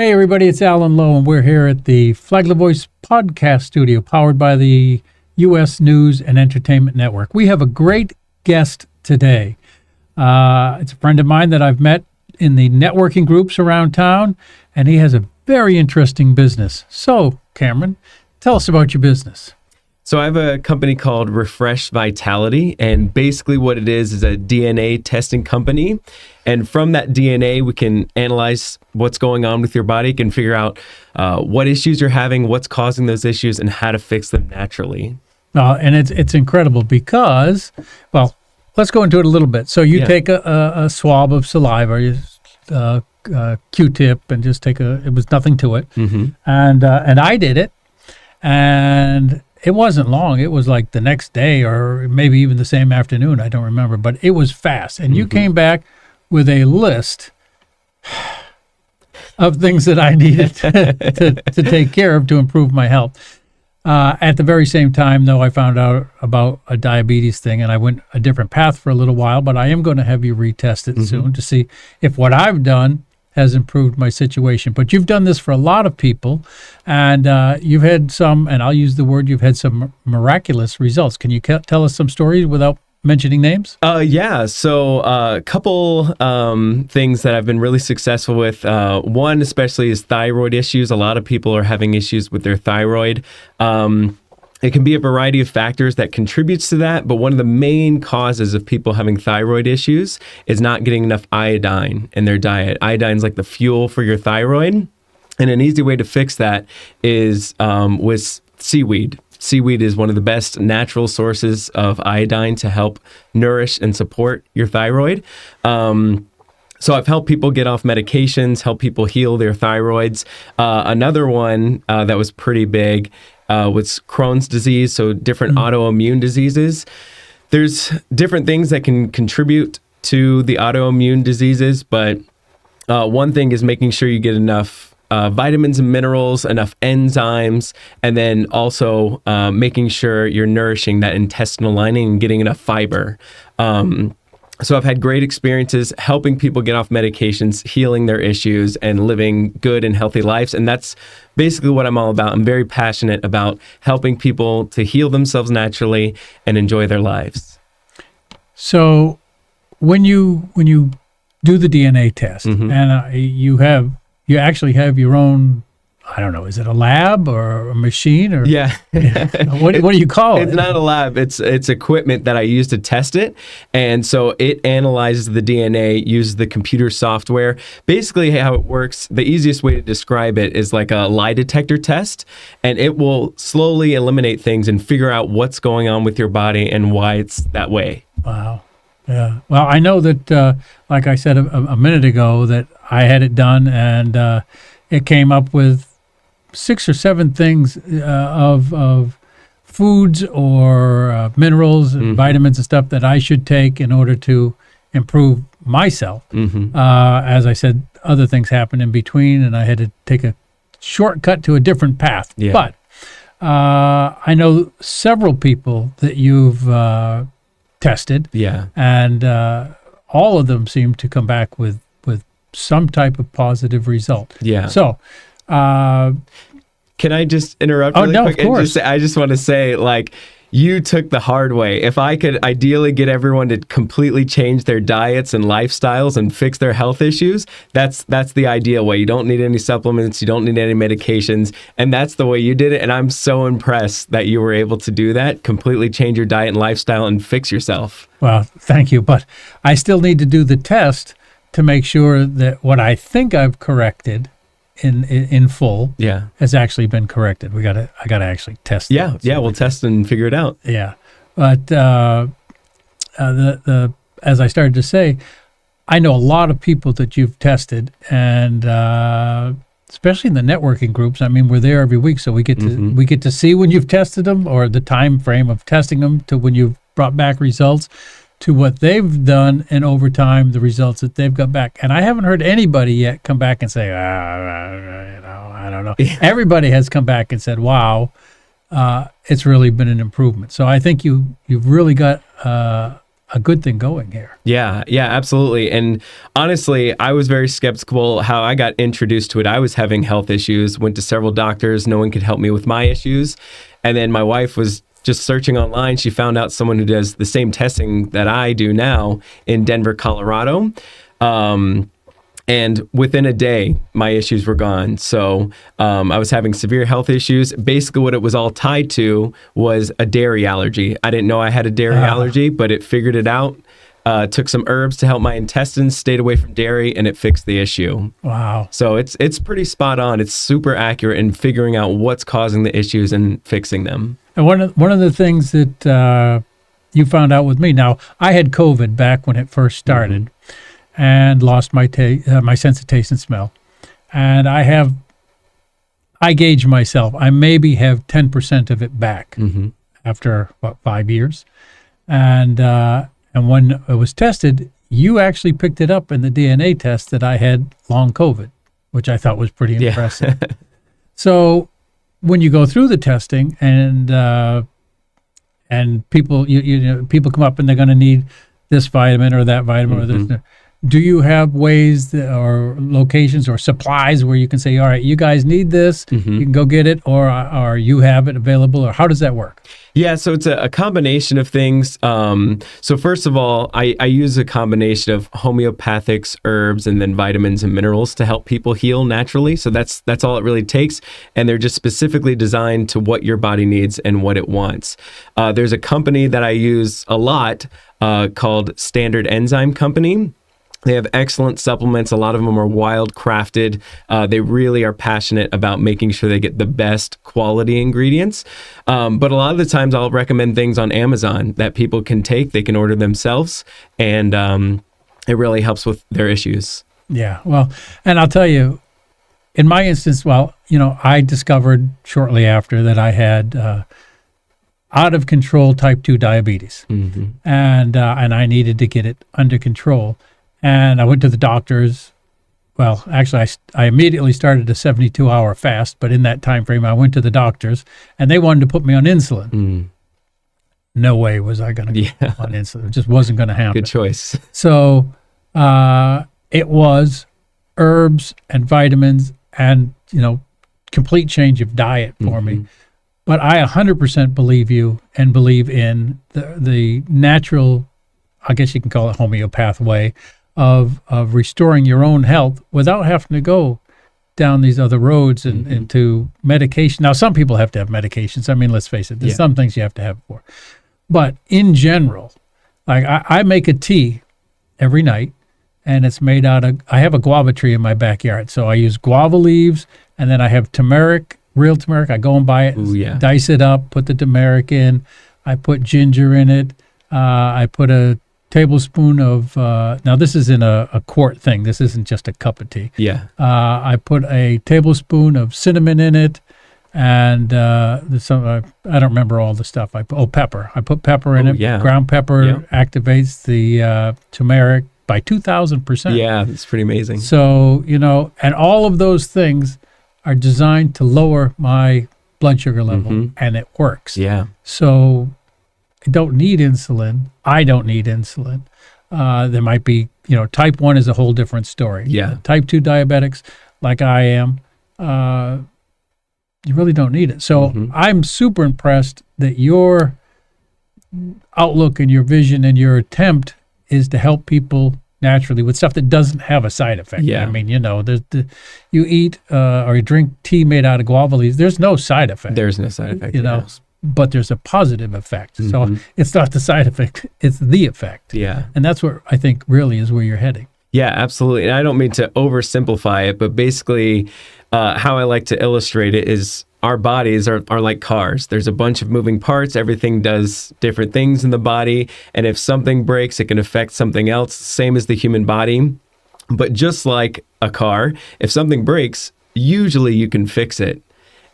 Hey everybody, it's Alan Lowe, and we're here at the Flagler Voice podcast studio, powered by the U.S. News and Entertainment Network. We have a great guest today. It's a friend of mine that I've met in the networking groups around town, and he has a very interesting business. So, Cameron, tell us about your business. So I have a company called Refresh Vitality, and basically what it is a DNA testing company. And from that DNA, we can analyze what's going on with your body, can figure out what issues you're having, what's causing those issues, and how to fix them naturally. And it's incredible because, well, let's go into it a little bit. So you take a swab of saliva, Q-tip, and just it was nothing to it. Mm-hmm. And I did it, and it wasn't long. It was like the next day or maybe even the same afternoon. I don't remember, but it was fast. And you came back with a list of things that I needed to take care of to improve my health. At the very same time, though, I found out about a diabetes thing, and I went a different path for a little while, but I am going to have you retest it soon to see if what I've done has improved my situation. But you've done this for a lot of people, and you've had some, and I'll use the word, you've had some miraculous results. Can you tell us some stories without mentioning names? So a couple things that I've been really successful with. One especially is thyroid issues. A lot of people are having issues with their thyroid. It can be a variety of factors that contributes to that, but one of the main causes of people having thyroid issues is not getting enough iodine in their diet. Iodine is like the fuel for your thyroid, and an easy way to fix that is with seaweed. Seaweed is one of the best natural sources of iodine to help nourish and support your thyroid. So I've helped people get off medications, help people heal their thyroids. Another one that was pretty big was Crohn's disease, so different autoimmune diseases. There's different things that can contribute to the autoimmune diseases, but one thing is making sure you get enough vitamins and minerals, enough enzymes, and then also making sure you're nourishing that intestinal lining and getting enough fiber. So I've had great experiences helping people get off medications, healing their issues, and living good and healthy lives. And that's basically what I'm all about. I'm very passionate about helping people to heal themselves naturally and enjoy their lives. So when you do the DNA test, and you actually have your own, I don't know, is it a lab or a machine or what do you call it? It's not a lab. It's equipment that I use to test it. And so it analyzes the DNA, uses the computer software. Basically how it works, the easiest way to describe it is like a lie detector test, and it will slowly eliminate things and figure out what's going on with your body and why it's that way. Wow. Yeah. Well, I know that, like I said a minute ago, that I had it done, and it came up with 6 or 7 things of foods or minerals and vitamins and stuff that I should take in order to improve myself. As I said, other things happened in between, and I had to take a shortcut to a different path. Yeah. But I know several people that you've tested, and all of them seem to come back with some type of positive result. Yeah. So, can I just interrupt really quick? Of course. I just want to say, like, you took the hard way. If I could ideally get everyone to completely change their diets and lifestyles and fix their health issues, that's the ideal way. You don't need any supplements, you don't need any medications, and that's the way you did it. And I'm so impressed that you were able to do that, completely change your diet and lifestyle and fix yourself. Well, thank you. But I still need to do the test to make sure that what I think I've corrected in full has actually been corrected. I gotta actually test that. We'll test and figure it out. Yeah. But as I started to say, I know a lot of people that you've tested, and especially in the networking groups. I mean, we're there every week, so we get to see when you've tested them, or the time frame of testing them to when you've brought back results, to what they've done, and over time, the results that they've got back. And I haven't heard anybody yet come back and say, I don't know. Everybody has come back and said, wow, it's really been an improvement. So I think you've really got a a good thing going here. Yeah, absolutely. And honestly, I was very skeptical how I got introduced to it. I was having health issues, went to several doctors. No one could help me with my issues. And then my wife was just searching online. She found out someone who does the same testing that I do now in Denver, Colorado. And within a day, my issues were gone. So I was having severe health issues. Basically, what it was all tied to was a dairy allergy. I didn't know I had a dairy allergy, but it figured it out. Took some herbs to help my intestines, stayed away from dairy, and it fixed the issue. Wow. So it's pretty spot on. It's super accurate in figuring out what's causing the issues and fixing them. And one of the things that you found out with me, now I had COVID back when it first started, and lost my my sense of taste and smell. And I gauge myself. I maybe have 10% of it back after 5 years. And when it was tested, you actually picked it up in the DNA test that I had long COVID, which I thought was pretty impressive. So when you go through the testing and people people come up and they're going to need this vitamin or that vitamin or this. Do you have ways or locations or supplies where you can say, all right, you guys need this, you can go get it, or you have it available, or how does that work? Yeah, so it's a combination of things. So first of all, I use a combination of homeopathics, herbs, and then vitamins and minerals to help people heal naturally. So that's all it really takes. And they're just specifically designed to what your body needs and what it wants. There's a company that I use a lot called Standard Enzyme Company. They have excellent supplements. A lot of them are wild crafted. They really are passionate about making sure they get the best quality ingredients. But a lot of the times I'll recommend things on Amazon that people can take, they can order themselves, and it really helps with their issues. Yeah, well, and I'll tell you, in my instance, I discovered shortly after that I had out of control type 2 diabetes, and I needed to get it under control. And I went to the doctors. Well, actually, I immediately started a 72-hour fast, but in that time frame, I went to the doctors, and they wanted to put me on insulin. No way was I going to go on insulin. It just wasn't going to happen. Good choice. So it was herbs and vitamins and, complete change of diet for me. But I 100% believe you and believe in the natural, I guess you can call it homeopath way, of restoring your own health without having to go down these other roads and into medication. Now, some people have to have medications. I mean, let's face it, there's some things you have to have for. But in general, like I make a tea every night, and it's made out of, I have a guava tree in my backyard. So I use guava leaves, and then I have turmeric, real turmeric. I go and buy it, dice it up, put the turmeric in. I put ginger in it. I put a tablespoon of, now this is in a quart thing. This isn't just a cup of tea. I put a tablespoon of cinnamon in it, and there's some, I don't remember all the stuff. Pepper. I put pepper in it. Ground pepper activates the turmeric by 2,000%. Yeah, it's pretty amazing. So, and all of those things are designed to lower my blood sugar level, and it works. So I don't need insulin. I don't need insulin. There might be, type 1 is a whole different story. Type 2 diabetics, like I am, you really don't need it. So I'm super impressed that your outlook and your vision and your attempt is to help people naturally with stuff that doesn't have a side effect. I mean, you eat or you drink tea made out of guava leaves, there's no side effect. There's no side effect. But there's a positive effect. So it's not the side effect, it's the effect. And that's where I think really is where you're heading. Yeah, absolutely. And I don't mean to oversimplify it, but basically how I like to illustrate it is our bodies are like cars. There's a bunch of moving parts. Everything does different things in the body. And if something breaks, it can affect something else, same as the human body. But just like a car, if something breaks, usually you can fix it.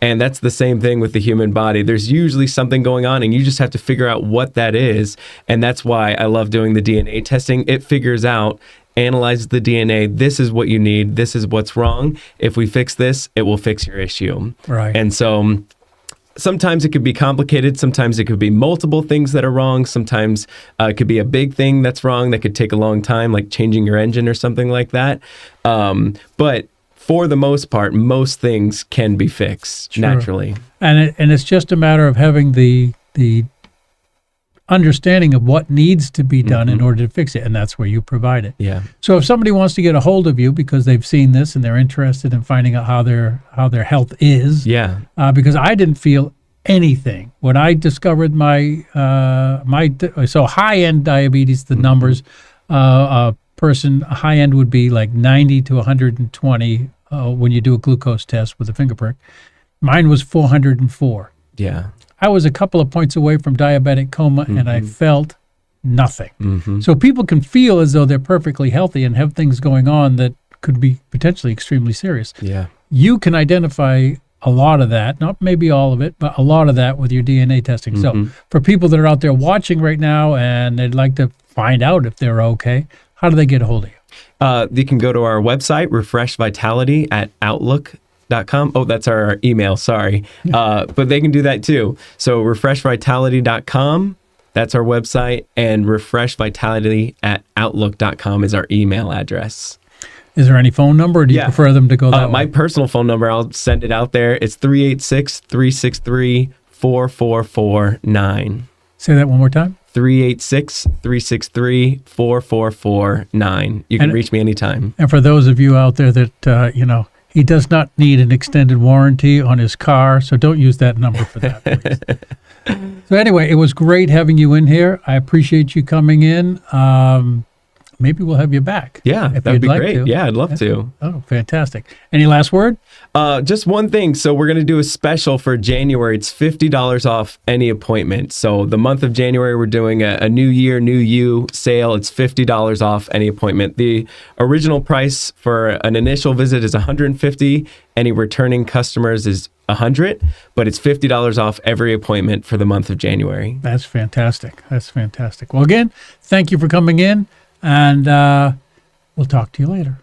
And that's the same thing with the human body. There's usually something going on, and you just have to figure out what that is. And that's why I love doing the DNA testing. It figures out, analyzes the DNA. This is what you need. This is what's wrong. If we fix this, it will fix your issue. Right. And so sometimes it could be complicated. Sometimes it could be multiple things that are wrong. Sometimes it could be a big thing that's wrong that could take a long time, like changing your engine or something like that. But for the most part, most things can be fixed naturally. And it's just a matter of having the understanding of what needs to be done in order to fix it, and that's where you provide it. Yeah. So if somebody wants to get a hold of you because they've seen this and they're interested in finding out how their health is, Yeah. Because I didn't feel anything when I discovered my high end diabetes. The numbers, a high end would be like 90 to 120 when you do a glucose test with a finger prick. Mine was 404. Yeah. I was a couple of points away from diabetic coma, and I felt nothing. So people can feel as though they're perfectly healthy and have things going on that could be potentially extremely serious. Yeah. You can identify a lot of that, not maybe all of it, but a lot of that with your DNA testing. So for people that are out there watching right now and they'd like to find out if they're okay, how do they get a hold of you? You can go to our website, refreshvitality@outlook.com. Oh, that's our email, sorry. But they can do that too. So refreshvitality.com, that's our website, and refreshvitality@outlook.com is our email address. Is there any phone number, or do you prefer them to go that way? My personal phone number, I'll send it out there. It's 386-363-4449. Say that one more time. 386-363-4449. You can reach me anytime. And for those of you out there that, he does not need an extended warranty on his car, so don't use that number for that, please. So anyway, it was great having you in here. I appreciate you coming in. Maybe we'll have you back. Yeah, if that'd you'd be like great. to. Yeah, I'd love to. Oh, fantastic. Any last word? Just one thing. So we're going to do a special for January. It's $50 off any appointment. So the month of January, we're doing a New Year, New You sale. It's $50 off any appointment. The original price for an initial visit is $150. Any returning customers is $100, but it's $50 off every appointment for the month of January. That's fantastic. That's fantastic. Well, again, thank you for coming in, and we'll talk to you later.